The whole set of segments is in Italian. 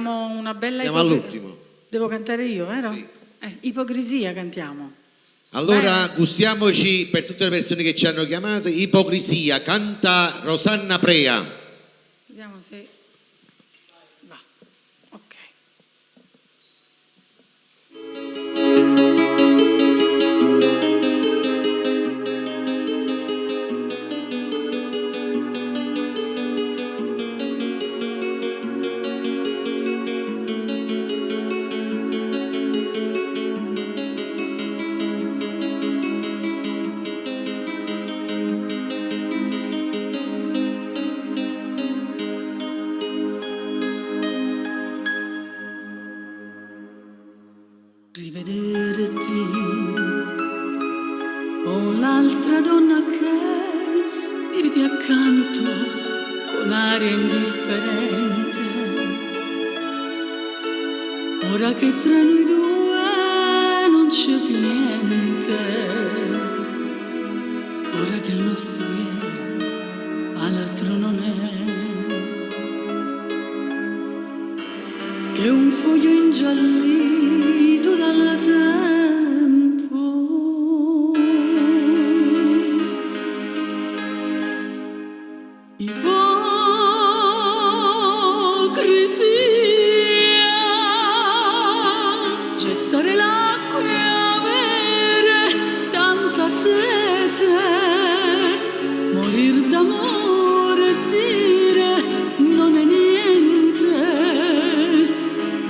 cantiamo una bella Andiamo all'ultimo. Devo cantare io, vero? Sì. Ipocrisia cantiamo. Allora gustiamoci, per tutte le persone che ci hanno chiamato, Ipocrisia, canta Rosanna Prea. Vediamo se va. Ok. Rivederti con l'altra donna che vivi accanto con aria indifferente. Ora che tra noi due non c'è più niente, ora che il nostro ieri all'altro non è che un foglio ingiallito dal tempo. Ipocrisia, gettare l'acqua e avere tanta sete, morir d'amore e dire non è niente,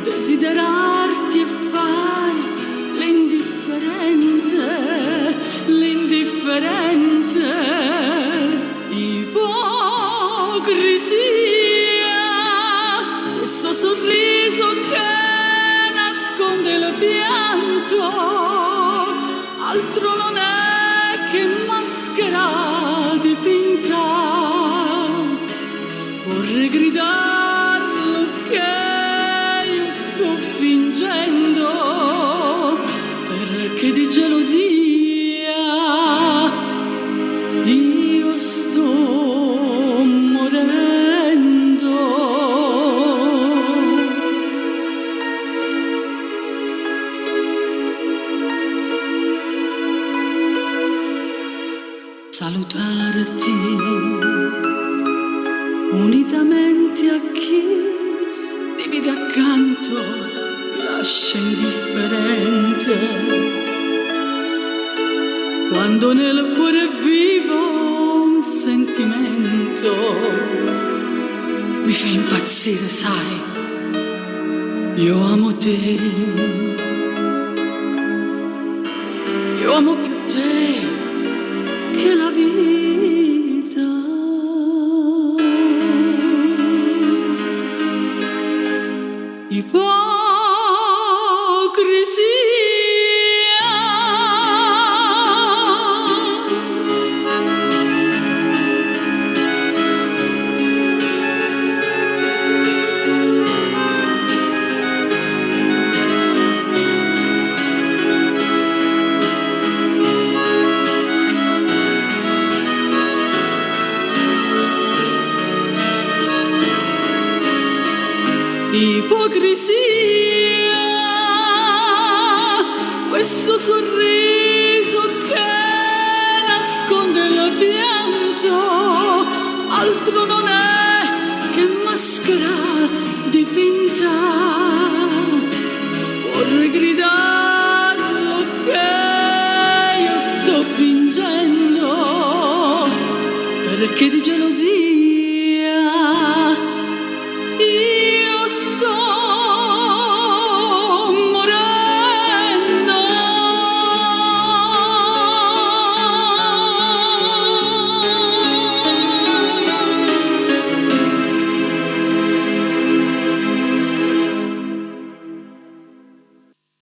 desiderarti e far l'indifferente, ipocrisia, questo sorriso che nasconde il pianto, altro non è che maschera dipinta, vorrei gridarlo che io sto fingendo, perché di gelosia io sto morendo. Salutarti unitamente a chi ti vive accanto mi lascia indifferente, quando nel cuore è vivo un sentimento mi fa impazzire, sai, io amo te, io amo più te che la vita. Ipocrisia, questo sorriso che nasconde il pianto, altro non è che maschera dipinta, vorrei gridarlo che io sto fingendo, perché di